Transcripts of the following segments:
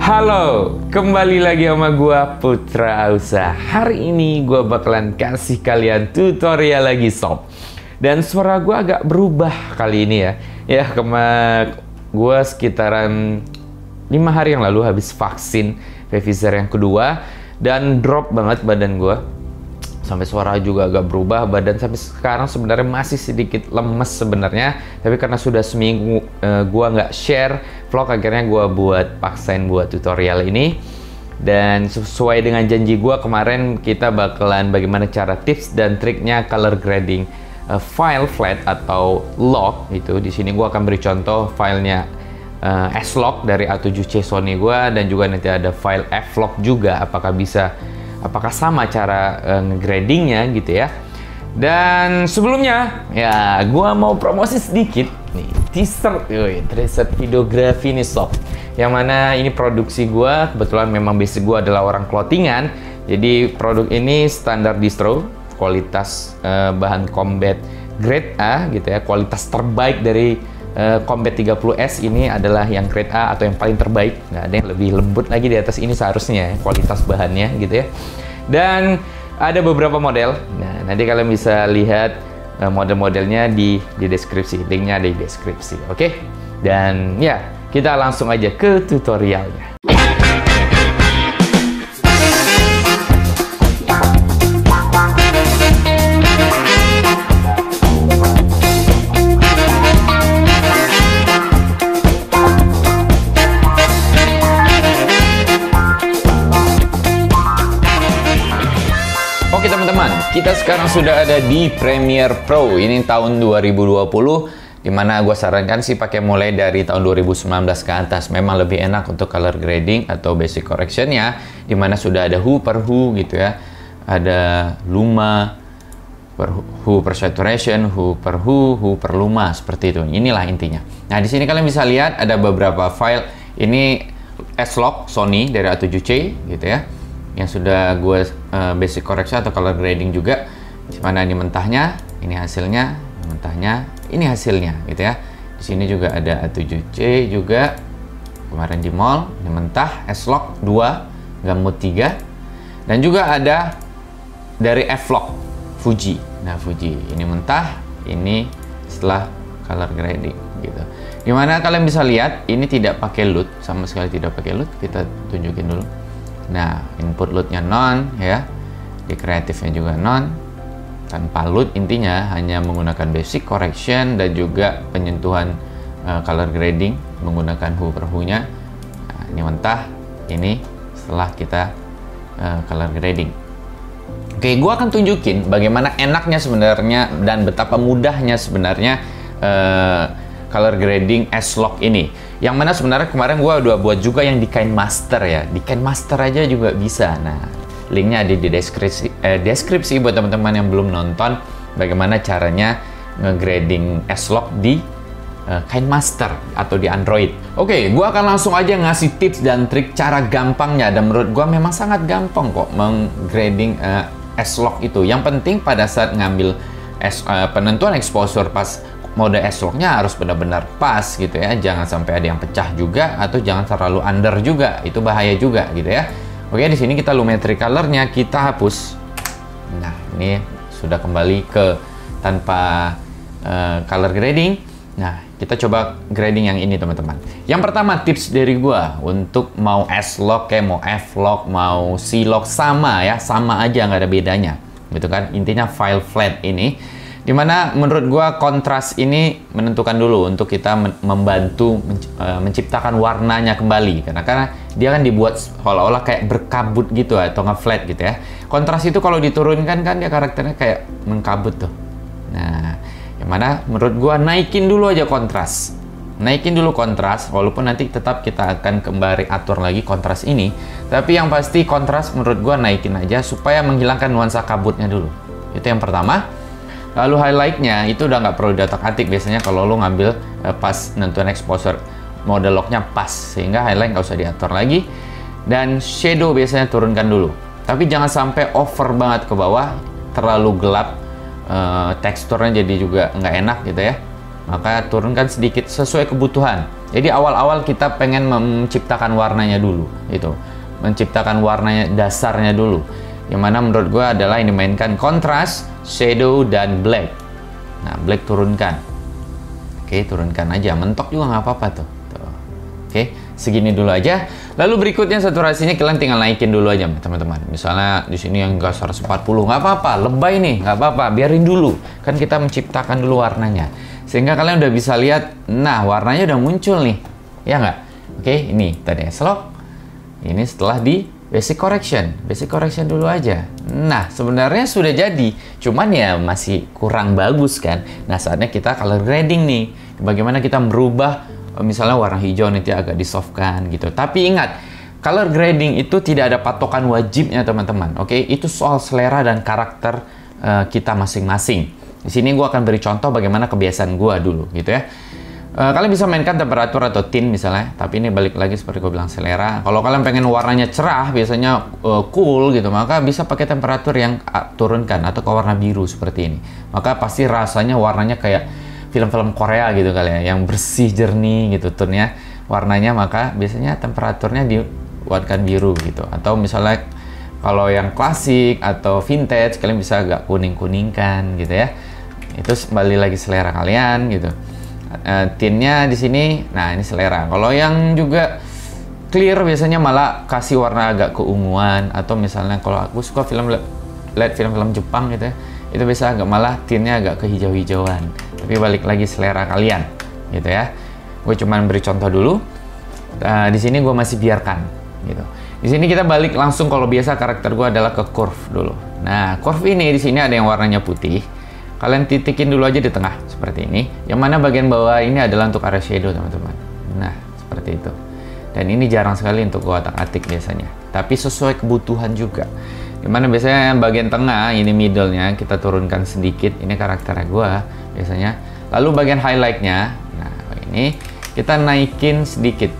Halo, kembali lagi sama gua Putra Ausa. Hari ini gua bakalan kasih kalian tutorial lagi sob. Dan suara gua agak berubah kali ini ya. Ya, gua sekitaran 5 hari yang lalu habis vaksin Pfizer yang kedua dan drop banget badan gua. Sampai suara juga agak berubah, badan sampai sekarang sebenarnya masih sedikit lemes sebenarnya, tapi karena sudah seminggu gua nggak share vlog, akhirnya gua paksain buat tutorial ini. Dan sesuai dengan janji gua kemarin, kita bakalan bagaimana cara tips dan triknya color grading file flat atau log. Itu di sini gua akan beri contoh filenya S-Log dari A7C Sony gua, dan juga nanti ada file F-Log juga, apakah sama cara ngegradingnya gitu ya. Dan sebelumnya ya gua mau promosi sedikit nih, teaser videografi nih sob, yang mana ini produksi gua. Kebetulan memang basic gua adalah orang clothingan, jadi produk ini standar distro, kualitas bahan combat grade A gitu ya, kualitas terbaik dari Combat 30S ini adalah yang grade A atau yang paling terbaik. Nggak ada yang lebih lembut lagi di atas ini seharusnya, kualitas bahannya gitu ya. Dan ada beberapa model. Nah, nanti kalian bisa lihat model-modelnya di deskripsi. Linknya ada di deskripsi. Oke? Dan ya, kita langsung aja ke tutorialnya. Oke teman-teman, kita sekarang sudah ada di Premiere Pro. Ini tahun 2020, dimana gue sarankan sih pakai mulai dari tahun 2019 ke atas. Memang lebih enak untuk color grading atau basic correction ya, dimana sudah ada hue per hue gitu ya. Ada luma per hue per saturation, hue per luma, seperti itu. Inilah intinya. Nah, di sini kalian bisa lihat ada beberapa file. Ini S-Log Sony dari A7C gitu ya, yang sudah gue basic correction atau color grading juga. Mana ini mentahnya, ini hasilnya, mentahnya, ini hasilnya gitu ya. Di sini juga ada A7C juga kemarin di mall, ini mentah S-Log 2, gamut 3, dan juga ada dari F-Log Fuji. Nah, Fuji ini mentah, ini setelah color grading gitu. Dimana kalian bisa lihat ini tidak pakai LUT, sama sekali tidak pakai LUT. Kita tunjukin dulu. Nah, input LUT-nya non ya, di kreatifnya juga non, tanpa LUT. Intinya hanya menggunakan basic correction dan juga penyentuhan color grading menggunakan hue per hue-nya. Nah, ini mentah, ini setelah kita color grading. Oke, gua akan tunjukin bagaimana enaknya sebenarnya dan betapa mudahnya sebenarnya color grading S-Log ini. Yang mana sebenarnya kemarin gue udah buat juga yang di KineMaster ya. Di KineMaster aja juga bisa. Nah, linknya ada di deskripsi buat teman-teman yang belum nonton bagaimana caranya ngegrading S-Log di KineMaster atau di Android. Oke, gue akan langsung aja ngasih tips dan trik cara gampangnya. Dan menurut gue memang sangat gampang kok menggrading S-Log itu. Yang penting pada saat ngambil penentuan exposure pas mode S-Log-nya harus benar-benar pas gitu ya, jangan sampai ada yang pecah juga atau jangan terlalu under juga, itu bahaya juga gitu ya. Oke, di sini kita lumetri color-nya kita hapus. Nah, ini sudah kembali ke tanpa color grading. Nah, kita coba grading yang ini teman-teman. Yang pertama tips dari gua untuk mau S-Log kayak mau F-Log mau C-Log sama ya, sama aja nggak ada bedanya gitu kan. Intinya file flat ini, dimana menurut gua kontras ini menentukan dulu untuk kita membantu menciptakan warnanya kembali, karena dia kan dibuat seolah-olah kayak berkabut gitu atau nge-flat gitu ya. Kontras itu kalau diturunkan kan dia karakternya kayak mengkabut tuh. Nah, yang mana menurut gua naikin dulu aja kontras. Naikin dulu kontras, walaupun nanti tetap kita akan kembali atur lagi kontras ini, tapi yang pasti kontras menurut gua naikin aja supaya menghilangkan nuansa kabutnya dulu. Itu yang pertama. Lalu highlight-nya itu udah nggak perlu diotak-atik biasanya kalau lo ngambil pas nentuan exposure mode lock-nya pas, sehingga highlight nggak usah diatur lagi. Dan shadow biasanya turunkan dulu, tapi jangan sampai over banget ke bawah, terlalu gelap, teksturnya jadi juga nggak enak gitu ya. Maka turunkan sedikit sesuai kebutuhan. Jadi awal-awal kita pengen menciptakan warnanya dulu, gitu. Menciptakan warnanya, dasarnya dulu. Yang mana menurut gue adalah yang dimainkan kontras, shadow, dan black. Nah, black turunkan. Oke, turunkan aja. Mentok juga nggak apa-apa tuh. Oke, segini dulu aja. Lalu berikutnya saturasinya kalian tinggal naikin dulu aja, teman-teman. Misalnya di sini yang gas 140, nggak apa-apa. Lebay nih, nggak apa-apa. Biarin dulu. Kan kita menciptakan dulu warnanya. Sehingga kalian udah bisa lihat, nah warnanya udah muncul nih. Ya nggak? Oke, ini tadi slok. Ini setelah di basic correction. Basic correction dulu aja. Nah, sebenarnya sudah jadi. Cuman ya masih kurang bagus kan. Nah, saatnya kita color grading nih. Bagaimana kita merubah, misalnya warna hijau nanti agak disoftkan gitu. Tapi ingat, color grading itu tidak ada patokan wajibnya, teman-teman. Oke, itu soal selera dan karakter kita masing-masing. Di sini gue akan beri contoh bagaimana kebiasaan gue dulu, gitu ya. Kalian bisa mainkan temperatur atau tint misalnya, tapi ini balik lagi seperti gue bilang selera. Kalau kalian pengen warnanya cerah, biasanya cool gitu, maka bisa pakai temperatur yang turunkan atau ke warna biru seperti ini. Maka pasti rasanya warnanya kayak film-film Korea gitu kali ya, yang bersih jernih gitu tone-nya, warnanya, maka biasanya temperaturnya dibuatkan biru gitu. Atau misalnya kalau yang klasik atau vintage, kalian bisa agak kuning-kuningkan gitu ya. Itu kembali lagi selera kalian gitu. Tintnya di sini, nah ini selera. Kalau yang juga clear biasanya malah kasih warna agak keunguan, atau misalnya kalau aku suka lihat film-film Jepang gitu ya, itu bisa agak malah tintnya agak kehijau-hijauan. Tapi balik lagi selera kalian gitu ya. Gue cuman beri contoh dulu. Di sini gue masih biarkan gitu. Di sini kita balik langsung, kalau biasa karakter gue adalah ke curve dulu. Nah, curve ini di sini ada yang warnanya putih. Kalian titikin dulu aja di tengah seperti ini. Yang mana bagian bawah ini adalah untuk area shadow, teman-teman. Nah, seperti itu. Dan ini jarang sekali untuk gua otak-atik biasanya. Tapi sesuai kebutuhan juga. Dimana biasanya yang bagian tengah, ini middle-nya, kita turunkan sedikit. Ini karakternya gua biasanya. Lalu bagian highlight-nya, nah ini kita naikin sedikit.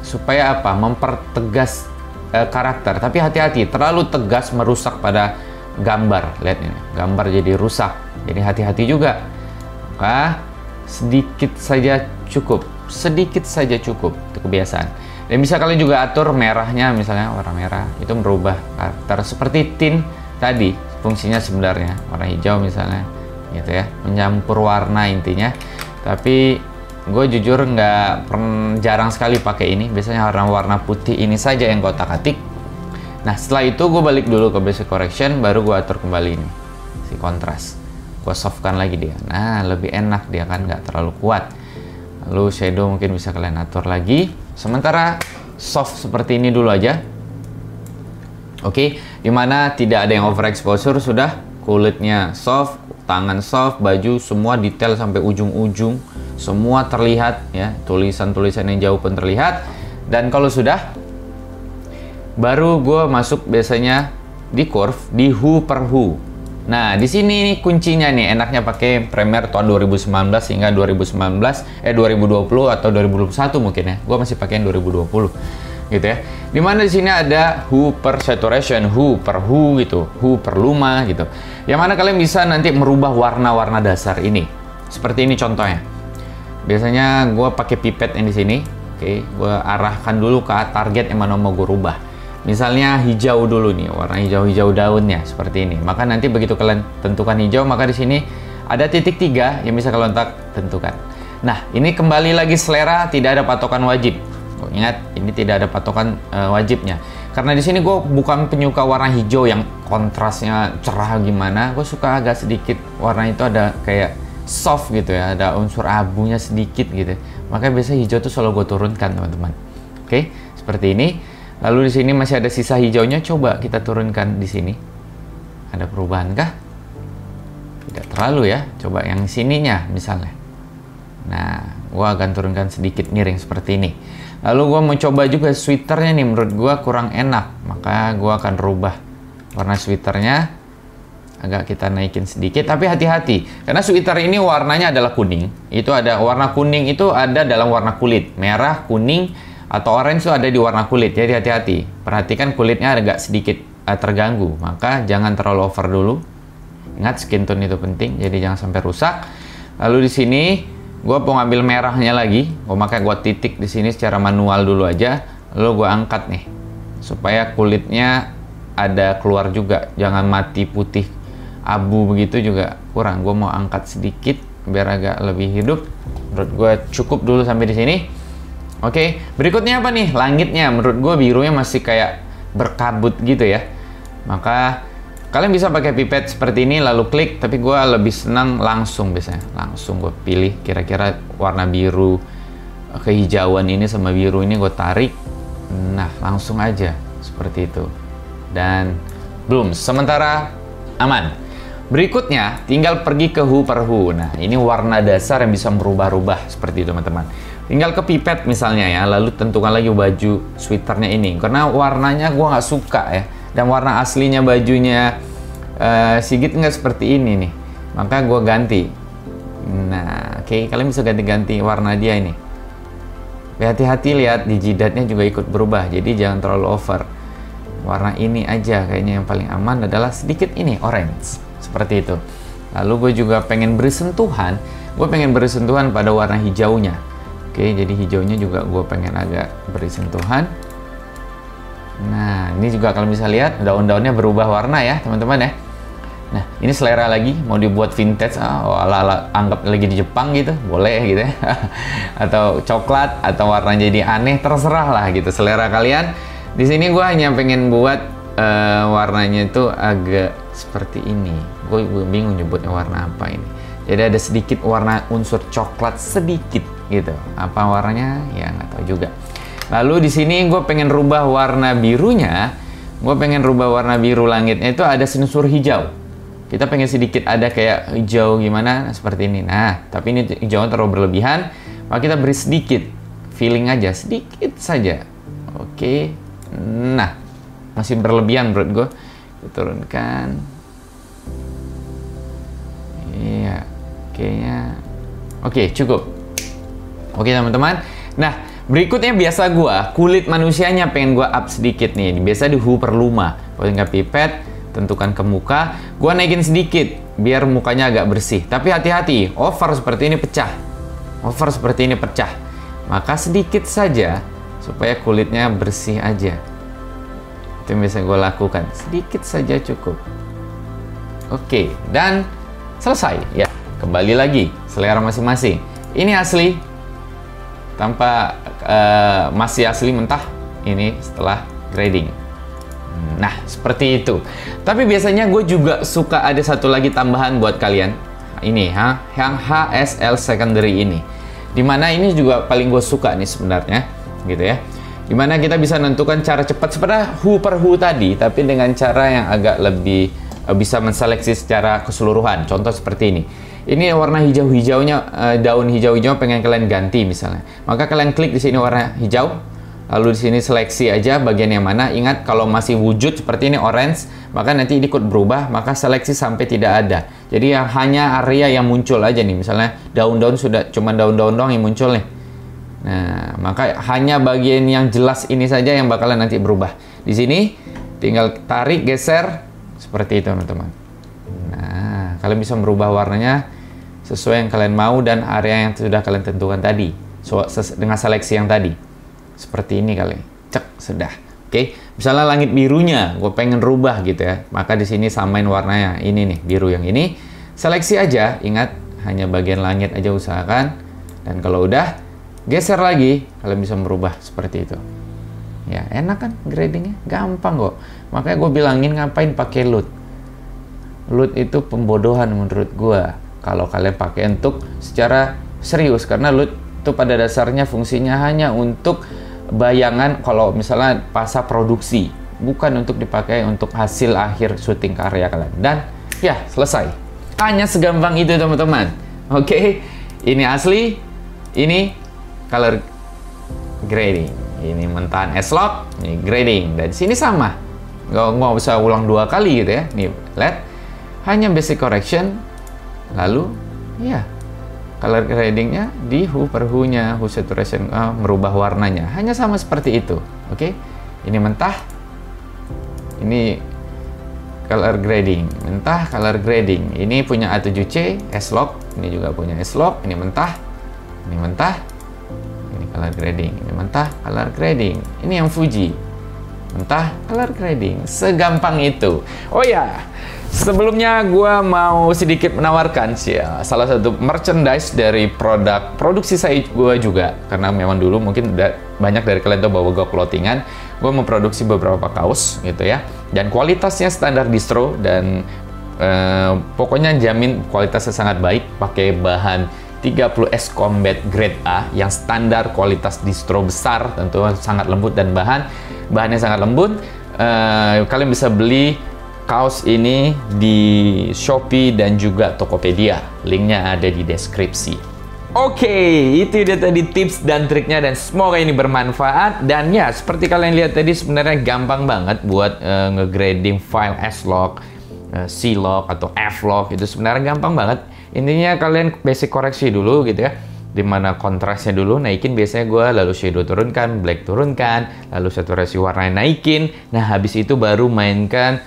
Supaya apa? Mempertegas karakter. Tapi hati-hati, terlalu tegas merusak pada gambar. Lihat ini, gambar jadi rusak. Jadi hati-hati juga. Maka sedikit saja cukup. Sedikit saja cukup. Itu kebiasaan. Dan bisa kalian juga atur merahnya, misalnya warna merah. Itu merubah karakter. Seperti tint tadi. Fungsinya sebenarnya. Warna hijau misalnya. Gitu ya. Mencampur warna intinya. Tapi gue jujur jarang sekali pakai ini. Biasanya warna putih ini saja yang gue otak-atik. Nah, setelah itu gue balik dulu ke basic correction. Baru gue atur kembali ini. Si kontras. Gue softkan lagi dia. Nah, lebih enak dia kan, nggak terlalu kuat. Lalu shadow mungkin bisa kalian atur lagi. Sementara soft seperti ini dulu aja. Oke, dimana tidak ada yang overexposure, sudah kulitnya soft, tangan soft, baju semua detail sampai ujung-ujung, semua terlihat ya, tulisan-tulisan yang jauh pun terlihat. Dan kalau sudah, baru gue masuk biasanya di curve, di hue per hue. Nah, di sini nih kuncinya nih, enaknya pakai Premiere tahun 2019 hingga 2020 atau 2021 mungkin ya. Gua masih pakai yang 2020 gitu ya. Dimana di sini ada hue per saturation, hue per hue gitu, hue per luma gitu. Yang mana kalian bisa nanti merubah warna-warna dasar ini. Seperti ini contohnya. Biasanya gua pakai pipet yang di sini. Oke, gua arahkan dulu ke target yang mana mau gue rubah. Misalnya hijau dulu nih, warna hijau-hijau daunnya seperti ini. Maka nanti begitu kalian tentukan hijau, maka di sini ada titik 3 yang bisa kalian tentukan. Nah, ini kembali lagi selera, tidak ada patokan wajib. Ingat, ini tidak ada patokan wajibnya. Karena di sini gue bukan penyuka warna hijau yang kontrasnya cerah gimana. Gue suka agak sedikit warna itu ada kayak soft gitu ya, ada unsur abunya sedikit gitu. Makanya biasanya hijau tuh selalu gue turunkan, teman-teman. Oke, seperti ini. Lalu di sini masih ada sisa hijaunya, coba kita turunkan di sini. Ada perubahan kah? Tidak terlalu ya. Coba yang sininya misalnya. Nah, gua akan turunkan sedikit miring seperti ini. Lalu gua mau coba juga sweaternya nih, menurut gua kurang enak. Maka gua akan rubah warna sweaternya. Agak kita naikin sedikit, tapi hati-hati. Karena sweater ini warnanya adalah kuning. Itu ada warna kuning itu ada dalam warna kulit. Merah, kuning, atau orange itu ada di warna kulit, jadi hati-hati. Perhatikan kulitnya agak sedikit terganggu, maka jangan terlalu over dulu. Ingat, skin tone itu penting, jadi jangan sampai rusak. Lalu di sini Gue mau ngambil merahnya lagi, makanya gue titik di sini secara manual dulu aja, lalu gue angkat nih, supaya kulitnya ada keluar juga, jangan mati putih abu begitu juga kurang. Gue mau angkat sedikit biar agak lebih hidup. Menurut gue cukup dulu sampai di sini. Oke, berikutnya apa nih? Langitnya, menurut gue birunya masih kayak berkabut gitu ya. Maka kalian bisa pakai pipet seperti ini lalu klik, tapi gue lebih senang langsung biasanya. Langsung gue pilih kira-kira warna biru kehijauan ini sama biru ini gue tarik. Nah, langsung aja seperti itu. Dan belum, sementara aman. Berikutnya tinggal pergi ke hue per hue. Nah, ini warna dasar yang bisa berubah-ubah seperti itu teman-teman. Tinggal ke pipet misalnya ya, lalu tentukan lagi baju sweaternya ini. Karena warnanya gue nggak suka ya. Dan warna aslinya bajunya Sigit nggak seperti ini nih, maka gue ganti. Nah, oke, kalian bisa ganti-ganti warna dia ini. Hati-hati, lihat di jidatnya juga ikut berubah, jadi jangan terlalu over. Warna ini aja kayaknya yang paling aman adalah sedikit ini, orange, seperti itu. Lalu gue juga pengen beri sentuhan, pada warna hijaunya. Oke, jadi hijaunya juga gue pengen agak beri sentuhan. Nah, ini juga kalian bisa lihat daun-daunnya berubah warna ya teman-teman ya. Nah, ini selera lagi, mau dibuat vintage, ala-ala anggap lagi di Jepang gitu, boleh gitu ya. Atau coklat, atau warnanya jadi aneh, terserah lah gitu, selera kalian. Di sini gue hanya pengen buat warnanya itu agak seperti ini. Gue bingung nyebutnya warna apa ini. Jadi ada sedikit warna unsur coklat sedikit gitu. Apa warnanya? Ya nggak tahu juga. Lalu di sini gue pengen rubah warna birunya. Gue pengen rubah warna biru langitnya itu ada sensor hijau. Kita pengen sedikit ada kayak hijau gimana, seperti ini. Nah, tapi ini hijaunya terlalu berlebihan. Maka kita beri sedikit, feeling aja, sedikit saja. Oke. Nah, masih berlebihan menurut gue. Kita turunkan. Iya, kayaknya. Oke, cukup. Oke teman-teman. Nah, berikutnya biasa kulit manusianya pengen gue up sedikit nih. Biasa di hue per luma. Gue tinggal pipet, tentukan ke muka. Gue naikin sedikit biar mukanya agak bersih. Tapi hati-hati, over seperti ini pecah. Maka sedikit saja supaya kulitnya bersih aja. Itu yang bisa gue lakukan. Sedikit saja cukup. Oke, dan selesai ya. Kembali lagi selera masing-masing. Ini asli tanpa masih asli mentah, ini setelah grading. Nah, seperti itu. Tapi biasanya gue juga suka ada satu lagi tambahan buat kalian. Ini yang HSL secondary ini. Dimana ini juga paling gue suka nih sebenarnya, gitu ya. Dimana kita bisa menentukan cara cepat seperti hue per hue tadi, tapi dengan cara yang agak lebih bisa menseleksi secara keseluruhan. Contoh seperti ini. Ini warna hijau-hijaunya, daun hijau-hijau pengen kalian ganti misalnya. Maka kalian klik di sini warna hijau, lalu di sini seleksi aja bagian yang mana. Ingat kalau masih wujud seperti ini orange, maka nanti ikut berubah, maka seleksi sampai tidak ada. Jadi yang hanya area yang muncul aja nih. Misalnya daun-daun sudah cuma daun-daun doang yang muncul nih. Nah, maka hanya bagian yang jelas ini saja yang bakalan nanti berubah. Di sini tinggal tarik, geser seperti itu teman-teman. Nah, kalian bisa merubah warnanya sesuai yang kalian mau dan area yang sudah kalian tentukan tadi dengan seleksi yang tadi. Seperti ini kali, cek, sudah. Oke, misalnya langit birunya gue pengen rubah gitu ya, maka di sini samain warnanya ini nih, biru yang ini. Seleksi aja, ingat hanya bagian langit aja usahakan. Dan kalau udah geser lagi, kalian bisa merubah seperti itu. Ya, enak kan gradingnya, gampang kok. Makanya gue bilangin ngapain pakai LUT. LUT itu pembodohan menurut gue. Kalau kalian pakai untuk secara serius, karena LUT itu pada dasarnya fungsinya hanya untuk bayangan kalau misalnya pasca produksi, bukan untuk dipakai untuk hasil akhir syuting karya kalian. Dan ya, selesai. Hanya segampang itu teman-teman. Oke, ini asli, ini color grading. Ini mentahan S-Lock, ini grading. Dan di sini sama. Nggak usah ulang 2 kali gitu ya. Nih, lihat. Hanya basic correction. Lalu, ya, color gradingnya di hue per hue-nya, hue saturation, merubah warnanya. Hanya sama seperti itu. Oke, ini mentah. Ini color grading. Mentah, color grading. Ini punya A7C, S-Lock. Ini juga punya S-Lock. Ini mentah. ini mentah, ini color grading, ini mentah, color grading. Ini yang Fuji, mentah, color grading. Segampang itu. Oh ya, sebelumnya gue mau sedikit menawarkan sih ya, salah satu merchandise dari produksi saya gue juga, karena memang dulu mungkin banyak dari kalian tahu bahwa gue clothingan, gue memproduksi beberapa kaos gitu ya, dan kualitasnya standar distro dan pokoknya jamin kualitasnya sangat baik, pakai bahan 30S Combat Grade A yang standar kualitas distro besar, tentu sangat lembut dan bahannya sangat lembut. Kalian bisa beli kaos ini di Shopee dan juga Tokopedia. Linknya ada di deskripsi. Oke, itu dia tadi tips dan triknya, dan semoga ini bermanfaat. Dan ya, seperti kalian lihat tadi, sebenarnya gampang banget buat ngegrading file S-Log, C-Log, atau F-Log. Itu sebenarnya gampang banget. Intinya kalian basic koreksi dulu gitu ya, dimana kontrasnya dulu naikin biasanya gue, lalu shadow turunkan, black turunkan, lalu saturasi warna naikin. Nah, habis itu baru mainkan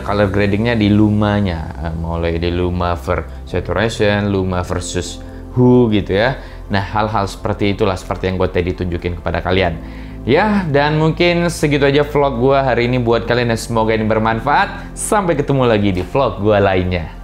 color gradingnya di lumanya, mulai di luma saturation, luma versus hue gitu ya. Nah, hal-hal seperti itulah, seperti yang gue tadi tunjukin kepada kalian ya. Dan mungkin segitu aja vlog gue hari ini buat kalian, dan semoga ini bermanfaat. Sampai ketemu lagi di vlog gue lainnya.